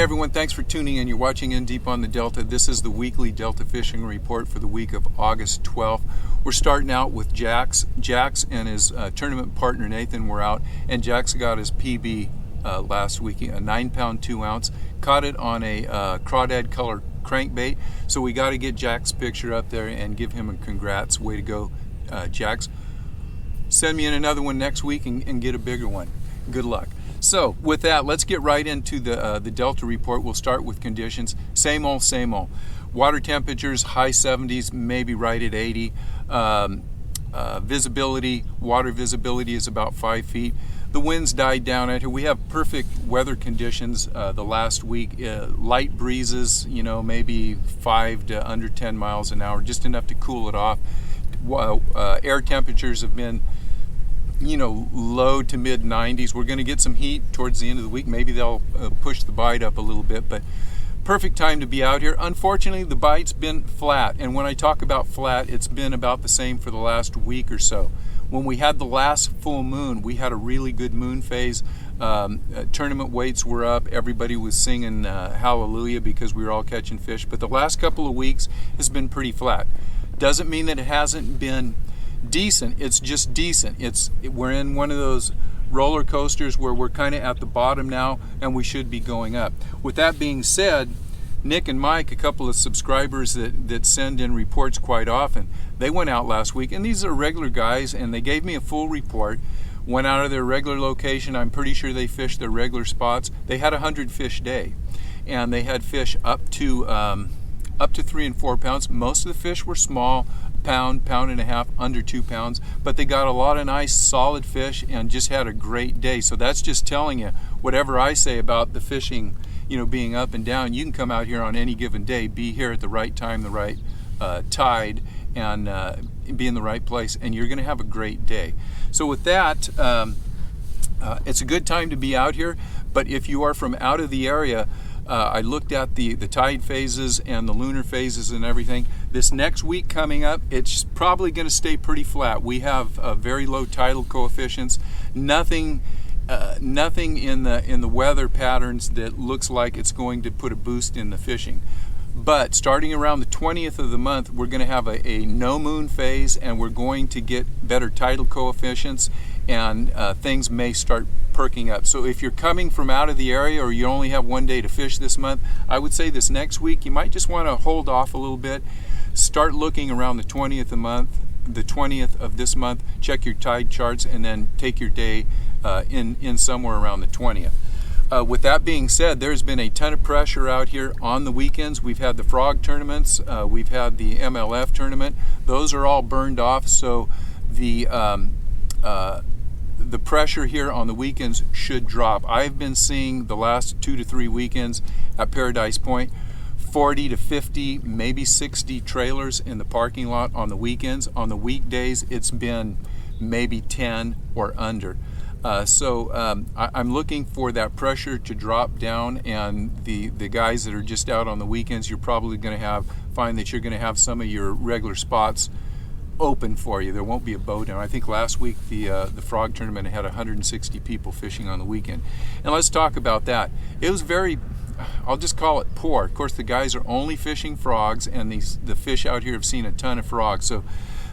Hey everyone, thanks for tuning in. You're watching In Deep on the Delta. This is the weekly Delta fishing report for the week of August 12th. We're starting out with Jax. Jax and his tournament partner Nathan were out, and Jax got his PB last week, a 9-pound 2-ounce. Caught it on a crawdad color crankbait, so we got to get Jax's picture up there and give him a congrats. Way to go, Jax. Send me in another one next week and get a bigger one. Good luck. So with that, let's get right into the Delta report. We'll start with conditions. Same old, same old. Water temperatures, high 70s, maybe right at 80. Visibility, water visibility is about 5 feet. The winds died down out here. We have perfect weather conditions the last week. Light breezes, maybe 5 to under 10 miles an hour, just enough to cool it off. Air temperatures have been low to mid 90s. We're going to get some heat towards the end of the week. Maybe they'll push the bite up a little bit, but perfect time to be out here. Unfortunately, the bite's been flat, and when I talk about flat, it's been about the same for the last week or so. When we had the last full moon, we had a really good moon phase. Tournament weights were up. Everybody was singing hallelujah because we were all catching fish, but the last couple of weeks has been pretty flat. Doesn't mean that it hasn't been decent. It's just decent. We're in one of those roller coasters where we're kind of at the bottom now and we should be going up. With that being said, Nick and Mike, a couple of subscribers that send in reports quite often, they went out last week, and these are regular guys, and they gave me a full report. Went out of their regular location. I'm pretty sure they fished their regular spots. They had 100 fish day, and they had fish up to 3 and 4 pounds. Most of the fish were small, pound and a half, under 2 pounds, but they got a lot of nice solid fish and just had a great day. So that's just telling you, whatever I say about the fishing, being up and down, you can come out here on any given day, be here at the right time, the right tide, and be in the right place, and you're going to have a great day. So with that, it's a good time to be out here, but if you are from out of the area, I looked at the tide phases and the lunar phases and everything. This next week coming up, it's probably going to stay pretty flat. We have very low tidal coefficients. Nothing in the weather patterns that looks like it's going to put a boost in the fishing. But starting around the 20th of the month, we're going to have a no moon phase, and we're going to get better tidal coefficients, and things may start perking up. So if you're coming from out of the area, or you only have one day to fish this month, I would say this next week you might just want to hold off a little bit. Start looking around the 20th of this month. Check your tide charts, and then take your day in somewhere around the 20th. With that being said, there's been a ton of pressure out here on the weekends. We've had the frog tournaments, we've had the MLF tournament. Those are all burned off, so the pressure here on the weekends should drop. I've been seeing the last 2 to 3 weekends at Paradise Point 40 to 50, maybe 60 trailers in the parking lot on the weekends. On the weekdays, it's been maybe 10 or under. I'm looking for that pressure to drop down, and the guys that are just out on the weekends, you're probably going to find that you're going to have some of your regular spots open for you. There won't be a boat down. I think last week the frog tournament had 160 people fishing on the weekend. And let's talk about that. It was very, I'll just call it poor. Of course, the guys are only fishing frogs, and the fish out here have seen a ton of frogs. So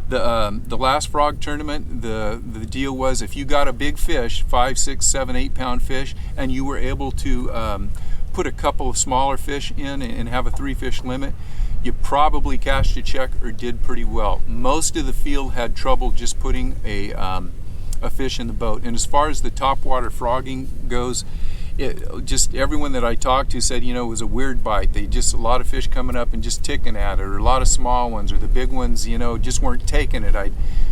the last frog tournament, the deal was if you got a big fish, 5, 6, 7, 8 pound fish, and you were able to put a couple of smaller fish in and have a 3 fish limit, you probably cashed a check or did pretty well. Most of the field had trouble just putting a fish in the boat. And as far as the topwater frogging goes, just everyone that I talked to said, it was a weird bite. A lot of fish coming up and just ticking at it, or a lot of small ones, or the big ones, just weren't taking it.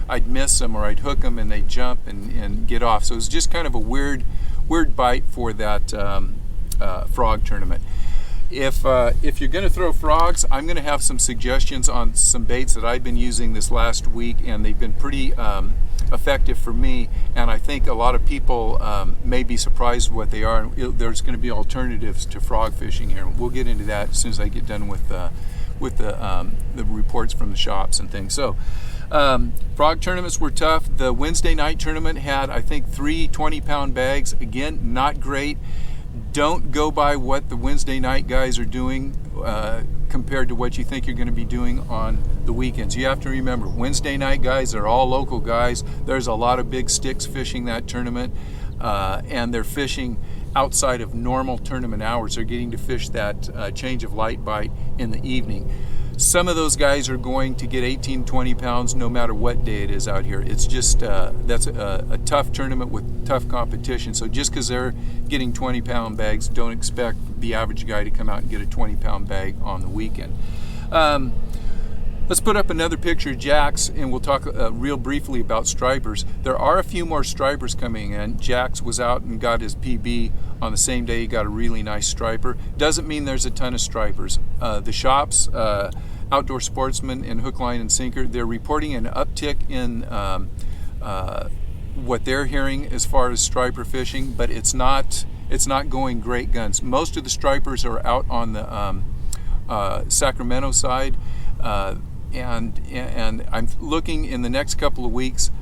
I'd miss them, or I'd hook them and they'd jump and get off. So it was just kind of a weird bite for that frog tournament. If you're going to throw frogs, I'm going to have some suggestions on some baits that I've been using this last week, and they've been pretty effective for me, and I think a lot of people may be surprised what they are. There's going to be alternatives to frog fishing here. We'll get into that as soon as I get done with the reports from the shops and things. So frog tournaments were tough. The Wednesday night tournament had, I think, 3 20-pound bags. Again, not great. Don't go by what the Wednesday night guys are doing compared to what you think you're going to be doing on the weekends. You have to remember, Wednesday night guys are all local guys. There's a lot of big sticks fishing that tournament, and they're fishing outside of normal tournament hours. They're getting to fish that change of light bite in the evening. Some of those guys are going to get 18, 20 pounds no matter what day it is out here. It's just, that's a tough tournament with tough competition. So just because they're getting 20-pound bags, don't expect the average guy to come out and get a 20-pound bag on the weekend. Let's put up another picture of jacks, and we'll talk real briefly about stripers. There are a few more stripers coming in. Jax was out and got his PB on the same day. He got a really nice striper. Doesn't mean there's a ton of stripers. The shops, Outdoor Sportsman and Hook, Line, and Sinker, they're reporting an uptick in what they're hearing as far as striper fishing, but it's not going great guns. Most of the stripers are out on the Sacramento side. And I'm looking in the next couple of weeks,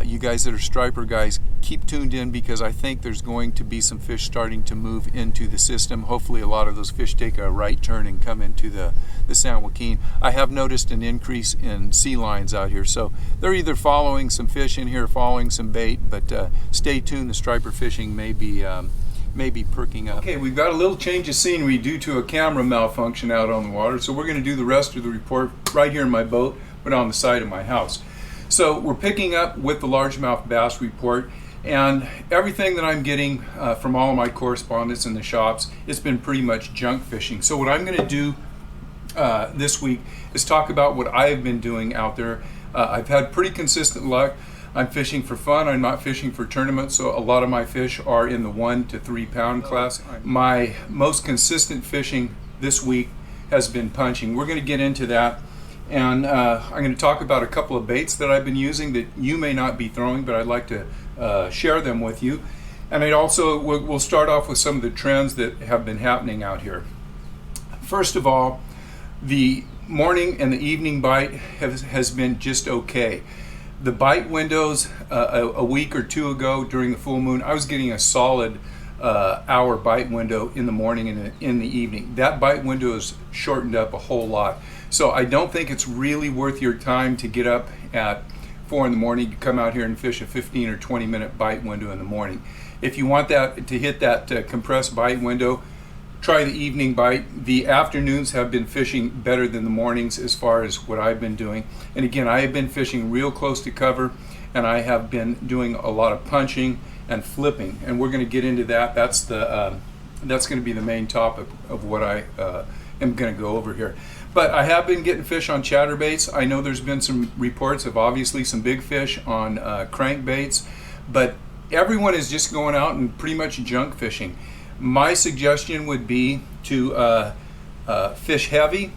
you guys that are striper guys, keep tuned in, because I think there's going to be some fish starting to move into the system. Hopefully a lot of those fish take a right turn and come into the San Joaquin. I have noticed an increase in sea lions out here, so they're either following some fish in here, following some bait, but stay tuned. The striper fishing may be perking up. Okay, we've got a little change of scenery due to a camera malfunction out on the water, so we're going to do the rest of the report right here in my boat, but on the side of my house. So we're picking up with the largemouth bass report, and everything that I'm getting from all of my correspondents in the shops, it's been pretty much junk fishing. So what I'm going to do this week is talk about what I have been doing out there. I've had pretty consistent luck. I'm fishing for fun. I'm not fishing for tournaments, so a lot of my fish are in the 1 to 3 pound class. My most consistent fishing this week has been punching. We're going to get into that, and I'm going to talk about a couple of baits that I've been using that you may not be throwing, but I'd like to share them with you. And I also we'll start off with some of the trends that have been happening out here. First of all, the morning and the evening bite has been just okay. The bite windows a week or two ago during the full moon, I was getting a solid hour bite window in the morning and in the evening. That bite window is shortened up a whole lot. So I don't think it's really worth your time to get up at 4 in the morning to come out here and fish a 15 or 20 minute bite window in the morning. If you want that to hit that compressed bite window, try the evening bite. The afternoons have been fishing better than the mornings as far as what I've been doing. And again, I have been fishing real close to cover, and I have been doing a lot of punching and flipping, and we're going to get into that. That's going to be the main topic of what I am going to go over here. But I have been getting fish on chatterbaits. I know there's been some reports of obviously some big fish on crankbaits, but everyone is just going out and pretty much junk fishing. My suggestion would be to fish heavy,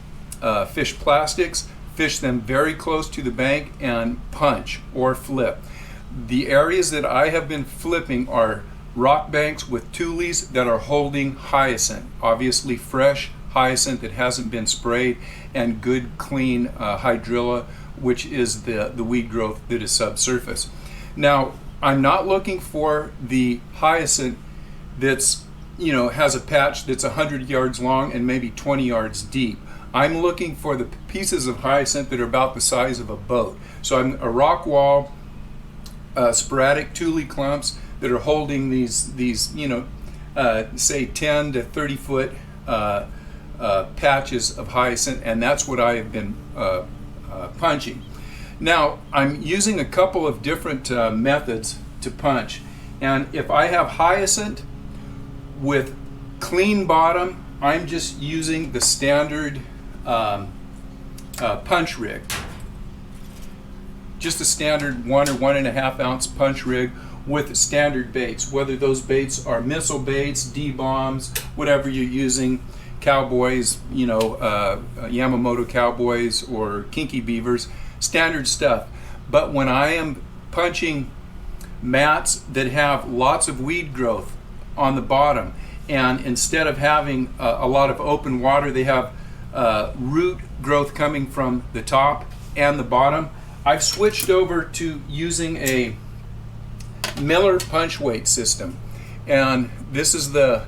fish plastics, fish them very close to the bank, and punch or flip. The areas that I have been flipping are rock banks with tules that are holding hyacinth, obviously fresh hyacinth that hasn't been sprayed, and good clean hydrilla, which is the weed growth that is subsurface. Now, I'm not looking for the hyacinth that's has a patch that's 100 yards long and maybe 20 yards deep. I'm looking for the pieces of hyacinth that are about the size of a boat. So I'm a rock wall, sporadic tule clumps that are holding these say 10 to 30 foot patches of hyacinth, and that's what I have been punching. Now, I'm using a couple of different methods to punch, and if I have hyacinth with clean bottom, I'm just using the standard punch rig. Just a standard 1 or 1.5 ounce punch rig with standard baits, whether those baits are missile baits, D-bombs, whatever you're using, cowboys, Yamamoto cowboys or kinky beavers, standard stuff. But when I am punching mats that have lots of weed growth on the bottom, and instead of having a lot of open water, they have root growth coming from the top and the bottom, I've switched over to using a Miller punch weight system. And this is the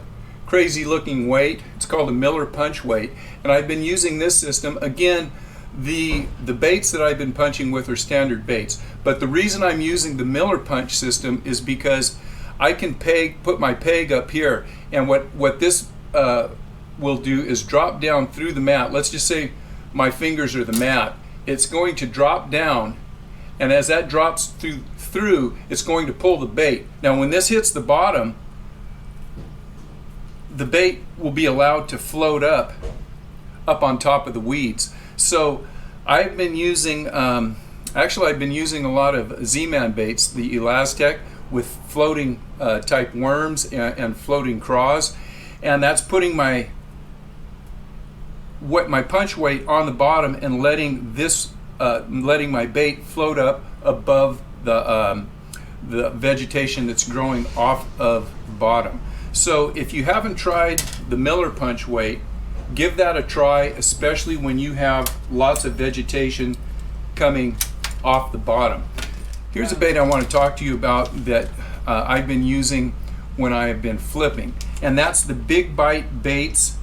crazy looking weight. It's called a Miller punch weight, and I've been using this system. Again, the baits that I've been punching with are standard baits, but the reason I'm using the Miller punch system is because I can put my peg up here, and what this will do is drop down through the mat. Let's just say my fingers are the mat. It's going to drop down, and as that drops through, it's going to pull the bait. Now when this hits the bottom, the bait will be allowed to float up on top of the weeds. So I've been using, actually I've been using a lot of Z-Man baits, the Elastec, with floating type worms and floating craws, and that's putting my punch weight on the bottom and letting my bait float up above the vegetation that's growing off of the bottom. So if you haven't tried the Miller punch weight, give that a try, especially when you have lots of vegetation coming off the bottom. Here's a bait I want to talk to you about that I've been using when I have been flipping, and that's the Big Bite Baits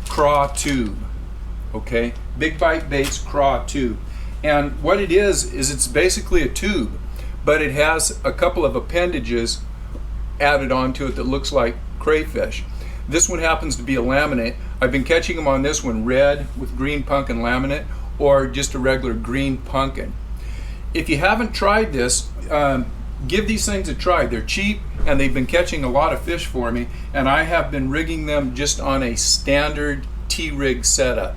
Craw Tube. Okay, Big Bite Baits Craw Tube. And what it is it's basically a tube, but it has a couple of appendages added onto it that looks like crayfish. This one happens to be a laminate. I've been catching them on this one red with green pumpkin laminate, or just a regular green pumpkin. If you haven't tried this, give these things a try. They're cheap and they've been catching a lot of fish for me, and I have been rigging them just on a standard T-rig setup.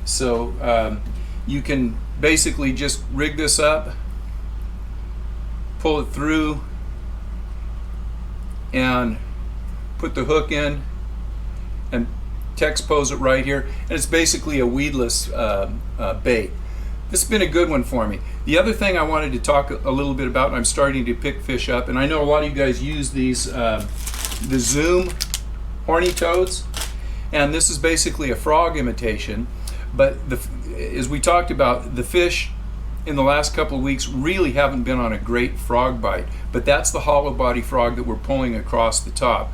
So you can basically just rig this up, pull it through, and put the hook in and text pose it right here, and it's basically a weedless bait. This has been a good one for me. The other thing I wanted to talk a little bit about, and I'm starting to pick fish up, and I know a lot of you guys use these the Zoom horny toads, and this is basically a frog imitation, but as we talked about, the fish in the last couple of weeks really haven't been on a great frog bite, but that's the hollow body frog that we're pulling across the top.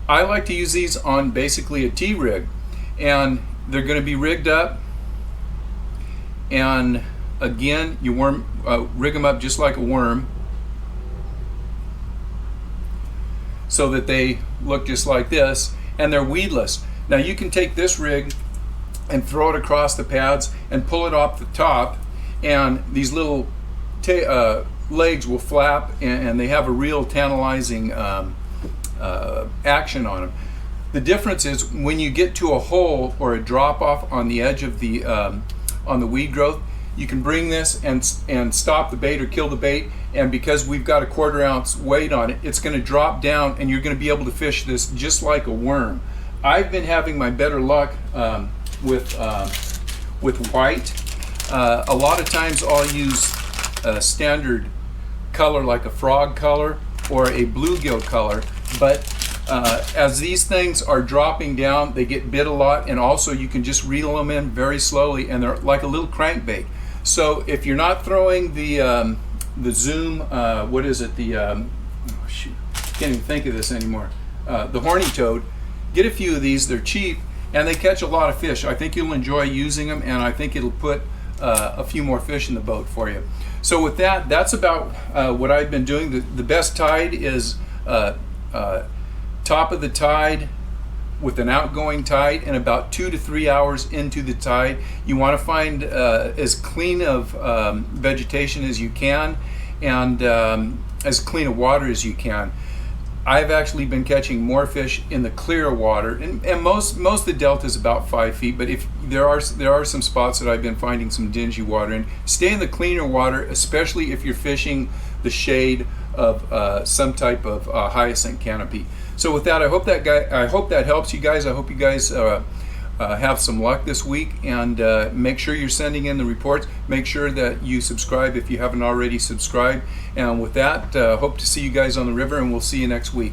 I like to use these on basically a T-rig, and they're going to be rigged up, and again you rig them up just like a worm so that they look just like this, and they're weedless. Now you can take this rig and throw it across the pads and pull it off the top, and these little legs will flap, and they have a real tantalizing action on them. The difference is when you get to a hole or a drop off on the edge of the on the weed growth, you can bring this and stop the bait or kill the bait, and because we've got a 1/4 ounce weight on it, it's going to drop down and you're going to be able to fish this just like a worm. I've been having my better luck with white. A lot of times I'll use a standard color like a frog color or a bluegill color, but as these things are dropping down, they get bit a lot, and also you can just reel them in very slowly, and they're like a little crankbait. So if you're not throwing the Zoom, what is it? The oh shoot, can't even think of this anymore. The horny toad. Get a few of these. They're cheap and they catch a lot of fish. I think you'll enjoy using them, and I think it'll put a few more fish in the boat for you. So with that, that's about what I've been doing. The best tide is top of the tide with an outgoing tide, and about 2 to 3 hours into the tide. You want to find as clean of vegetation as you can, and as clean of water as you can. I've actually been catching more fish in the clear water, and most of the delta is about 5 feet, but if there are some spots that I've been finding some dingy water in. Stay in the cleaner water, especially if you're fishing the shade of some type of hyacinth canopy. So with that, I hope that helps you guys. I hope you guys have some luck this week, and make sure you're sending in the reports. Make sure that you subscribe if you haven't already subscribed. And with that, hope to see you guys on the river, and we'll see you next week.